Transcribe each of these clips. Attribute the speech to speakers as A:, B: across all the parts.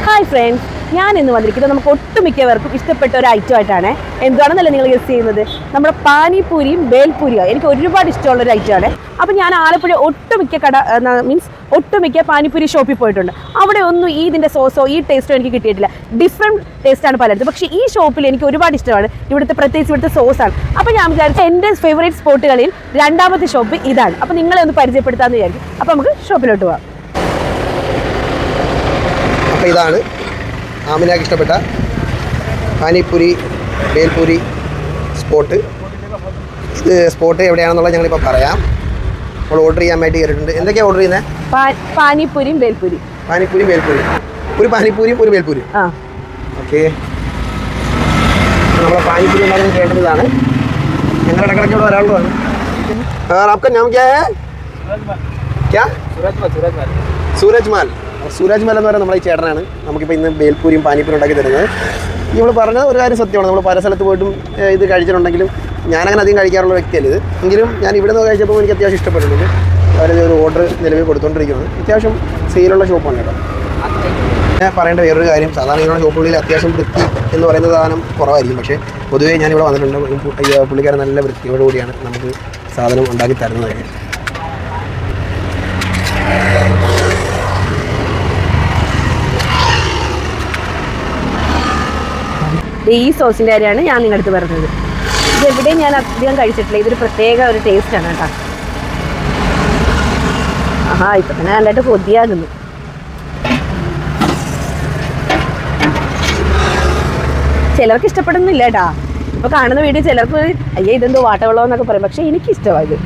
A: Hi friends, ഞാൻ ഇന്ന് വന്നിരിക്കുന്നത് നമുക്ക് ഒട്ടുമിക്കവർക്കും ഇഷ്ടപ്പെട്ട ഒരു ഐറ്റം ആയിട്ടാണ്. എന്താണെന്നല്ലേ നിങ്ങൾ ഗസ് ചെയ്യുന്നത്? നമ്മുടെ പാനിപൂരിയും ബേൽപൂരിയും. എനിക്ക് ഒരുപാട് ഇഷ്ടമുള്ള ഒരു ഐറ്റമാണ്. അപ്പോൾ ഞാൻ ആലപ്പുഴ ഒട്ടുമിക്ക പാനിപൂരി ഷോപ്പിൽ പോയിട്ടുണ്ട്. അവിടെ ഒന്നും ഇതിൻ്റെ സോസോ ഈ ടേസ്റ്റോ എനിക്ക് കിട്ടിയിട്ടില്ല. ഡിഫറെൻറ്റ് ടേസ്റ്റാണ് പലയിടത്തും. പക്ഷേ ഈ ഷോപ്പിൽ എനിക്ക് ഒരുപാട് ഇഷ്ടമാണ്. പ്രത്യേകിച്ച് ഇവിടുത്തെ സോസാണ്. അപ്പോൾ ഞാൻ വിചാരിച്ചു എൻ്റെ ഫേവറേറ്റ് സ്പോട്ടുകളിൽ രണ്ടാമത്തെ ഷോപ്പ് ഇതാണ്. അപ്പോൾ നിങ്ങളെ ഒന്ന് പരിചയപ്പെടുത്താമെന്ന് വിചാരിക്കും. അപ്പോൾ നമുക്ക് ഷോപ്പിലോട്ട് പോകാം.
B: അപ്പോൾ ഇതാണ് ആമിനക്ക് ഇഷ്ടപ്പെട്ട പാനിപൂരി ബേൽപൂരി സ്പോട്ട്. ഇത് സ്പോട്ട് എവിടെയാണെന്നുള്ളത് ഞങ്ങളിപ്പോൾ പറയാം. നമ്മൾ ഓർഡർ ചെയ്യാൻ വേണ്ടി കയറിയിട്ടുണ്ട്. എന്തൊക്കെയാണ് ഓർഡർ ചെയ്യുന്നത്?
A: പാനിപൂരിയും ബേൽപൂരി.
B: ഒരു പാനിപൂരിയും ഒരു ബേൽപൂരിയും. ഓക്കെ, നമ്മളെ പാനിപൂരി ഉണ്ടാകുന്നത് കേട്ടതാണ്. ഞങ്ങളുടെ ഇടക്കിടയ്ക്കുള്ള ഒരാളുമാണ്. आपका नाम क्या है? क्या? സൂരജ് മാൽ എന്ന് പറയുന്നത് നമ്മളെ ഈ ചേട്ടനാണ് നമുക്കിപ്പോൾ ഇന്ന് ബേൽപൂരിയും പാനിപൂരിയും ഉണ്ടാക്കി തരുന്നത്. നമ്മൾ പറഞ്ഞത് ഒരു കാര്യം സത്യമാണ്. നമ്മൾ പല സ്ഥലത്ത് പോയിട്ടും ഇത് കഴിച്ചിട്ടുണ്ടെങ്കിലും ഞാനങ്ങനെ അധികം കഴിക്കാറുള്ള വ്യക്തിയല്ല ഇത്. എങ്കിലും ഞാൻ ഇവിടെ നിന്ന് കഴിച്ചപ്പോൾ എനിക്ക് അത്യാവശ്യം ഇഷ്ടപ്പെട്ടിട്ടുണ്ട്. അവരൊരു ഓർഡർ നിലവിൽ കൊടുത്തുകൊണ്ടിരിക്കുന്നത്. അത്യാവശ്യം സെയിലുള്ള ഷോപ്പാണ് കേട്ടോ. ഞാൻ പറയേണ്ട വേറൊരു കാര്യം, സാധാരണ ഇങ്ങനെയുള്ള ഷോപ്പുകളിൽ അത്യാവശ്യം വൃത്തി എന്ന് പറയുന്ന സാധനം കുറവായിരിക്കും. പക്ഷേ പൊതുവേ ഞാനിവിടെ വന്നിട്ടുണ്ട്. പുള്ളിക്കാരൻ നല്ല വൃത്തിയോടുകൂടിയാണ് നമുക്ക് സാധനം ഉണ്ടാക്കി തരുന്നത്.
A: ഈ സോസിൻ്റെ കാര്യമാണ് ഞാൻ നിങ്ങളുടെ അടുത്ത് പറഞ്ഞത്. ഇതെവിടെയും ഞാൻ അധികം കഴിച്ചിട്ടില്ല. ഇതൊരു പ്രത്യേക ഒരു ടേസ്റ്റാണ് കേട്ടോ. ഇപ്പം തന്നെ നല്ലതായിട്ട് കൊതിയാകുന്നു. ചിലർക്ക് ഇഷ്ടപ്പെടുന്നില്ല കേട്ടാ. ഇപ്പോൾ കാണുന്ന വീഡിയോ ചിലർക്ക് അയ്യേ ഇതെന്തോ വാട്ടവെള്ളം എന്നൊക്കെ പറയും. പക്ഷേ എനിക്കിഷ്ടമാണ് ഇത്.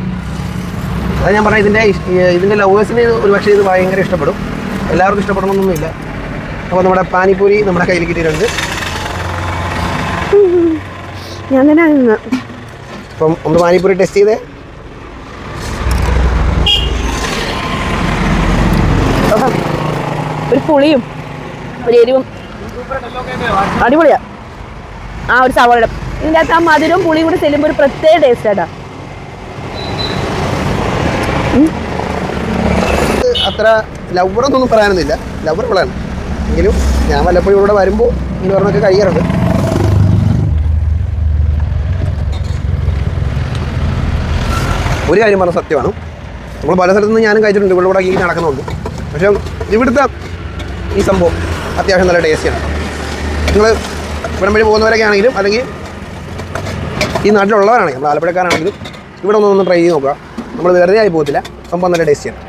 B: അത് ഞാൻ പറഞ്ഞ ഇതിൻ്റെ ലവേഴ്സിന് ഒരു പക്ഷേ ഇത് ഭയങ്കര ഇഷ്ടപ്പെടും. എല്ലാവർക്കും ഇഷ്ടപ്പെടണമെന്നൊന്നുമില്ല. അപ്പോൾ നമ്മുടെ പാനിപൂരി നമ്മുടെ കയ്യിൽ കിട്ടിയിട്ടുണ്ട്.
A: ഞാൻ തന്നെ
B: അപ്പം ഒന്ന് പാനിപൂരി ടെസ്റ്റ് ചെയ്തേ.
A: ഒരു പുളിയും ഒരു എരിവും അടിപൊളിയാ. ഒരു സവാള ഇതിൻ്റെ അകത്ത് ആ മധുരവും പുളിയും കൂടി ചെല്ലുമ്പോൾ ഒരു പ്രത്യേക ടേസ്റ്റ് ആട്ടാ.
B: അത്ര ലവറൊന്നും പറയാനൊന്നുമില്ല. ലവർ ഉള്ളതാണ്. എങ്കിലും ഞാൻ വല്ലപ്പോഴും ഇവിടെ വരുമ്പോൾ എന്ന് പറഞ്ഞൊക്കെ കഴിയാറുണ്ട്. ഒരു കാര്യം പറഞ്ഞ സത്യമാണ്, നമ്മൾ പല സ്ഥലത്തു നിന്ന് ഞാനും കഴിച്ചിട്ടുണ്ട്. ഇവിടെ ഈ നടക്കുന്നുണ്ട്. പക്ഷേ ഇവിടുത്തെ ഈ സംഭവം അത്യാവശ്യം നല്ല ടേസ്റ്റിയാണ്. നിങ്ങൾ ഇവിടെ വഴി പോകുന്നവരൊക്കെ ആണെങ്കിലും അല്ലെങ്കിൽ ഈ നാട്ടിലുള്ളവരാണെങ്കിൽ നമ്മൾ ആലപ്പുഴക്കാരാണെങ്കിലും ഇവിടെ ഒന്ന് ട്രൈ ചെയ്ത് നോക്കുക. നമ്മൾ വെറുതെ ആയി പോകത്തില്ല. സംഭവം നല്ല ടേസ്റ്റിയാണ്.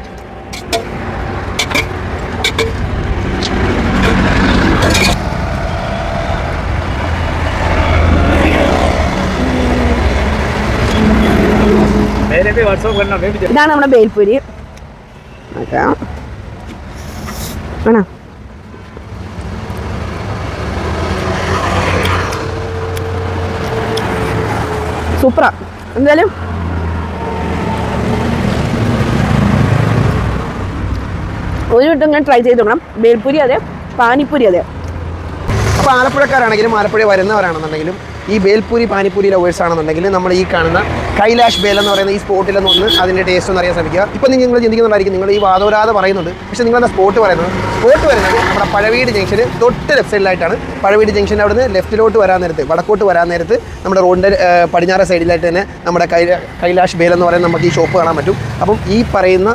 A: ഇതാണ് നമ്മുടെ ബേൽപൂരി. ആണോ? സൂപ്പറാ. എന്തായാലും ഒരു വട്ടം ഞാൻ ട്രൈ ചെയ്ത് നോക്കണം. ബേൽപൂരി അതെ, പാനിപ്പൂരി അതെ.
B: അപ്പോൾ ആലപ്പുഴക്കാരാണെങ്കിലും ആലപ്പുഴ വരുന്നവരാണെന്നുണ്ടെങ്കിലും ഈ ബേൽപൂരി പാനിപ്പൂരി ലവേഴ്സ് ആണെന്നുണ്ടെങ്കിൽ നമ്മൾ ഈ കാണുന്ന കൈലാഷ് ബേൽ എന്ന് പറയുന്ന ഈ സ്പോട്ടിൽ നിന്ന് അതിൻ്റെ ടേസ്റ്റ് ഒന്ന് അറിയാൻ ശ്രമിക്കുക. ഇപ്പം നിങ്ങൾ ചിന്തിക്കുന്നുണ്ടായിരിക്കും, നിങ്ങൾ ഈ വാദോരാതെ പറയുന്നുണ്ട്. പക്ഷേ നിങ്ങളുടെ സ്പോട്ട് വരുന്നത് നമ്മുടെ പഴവീട് ജംഗ്ഷന് തൊട്ട് ലെഫ്റ്റ് സൈഡിലായിട്ടാണ്. പഴവീട് ജംഗ്ഷൻ്റെ അവിടെ നിന്ന് ലെഫ്റ്റിലോട്ട് വരാൻ നേരത്ത്, വടക്കോട്ട് വരാൻ നേരത്ത് നമ്മുടെ റോഡിൻ്റെ പടിഞ്ഞാറ് സൈഡിലായിട്ട് തന്നെ നമ്മുടെ കൈലാഷ് ബേൽ എന്ന് പറയുന്ന നമുക്ക് ഈ ഷോപ്പ് കാണാൻ പറ്റും. അപ്പം ഈ പറയുന്ന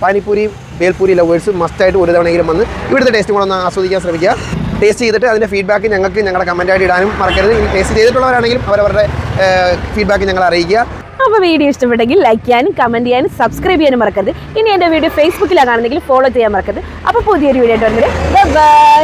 B: പാനിപ്പൂരി ബേൽപൂരി ലവേഴ്സ് മസ്റ്റായിട്ട് ഒരു തവണയെങ്കിലും വന്ന് ഇവിടുത്തെ ടേസ്റ്റ് കൂടെ ഒന്ന് ആസ്വദിക്കാൻ ശ്രമിക്കുക. ടേസ്റ്റ് ചെയ്തിട്ട് അതിൻ്റെ ഫീഡ്ബാക്ക് ഞങ്ങൾക്ക് ഞങ്ങളുടെ കമൻറ്റായിട്ട് ഇടാനും മറക്കരുത്. ഇനി ടേസ്റ്റ് ചെയ്തിട്ടുള്ളവരാണെങ്കിലും അവരവരുടെ ഫീഡ്ബാക്ക് ഞങ്ങൾ അറിയിക്കുക.
A: അപ്പോൾ വീഡിയോ ഇഷ്ടപ്പെട്ടെങ്കിൽ ലൈക്ക് ചെയ്യാനും കമൻറ്റ് ചെയ്യാനും സബ്സ്ക്രൈബ് ചെയ്യാനും മറക്കരുത്. ഇനി എൻ്റെ വീഡിയോ ഫേസ്ബുക്കിലാണ് കാണുന്നെങ്കിൽ ഫോളോ ചെയ്യാൻ മറക്കരുത്. അപ്പോൾ പുതിയൊരു വീഡിയോ ആയിട്ട് വരുന്നത്. ബൈ.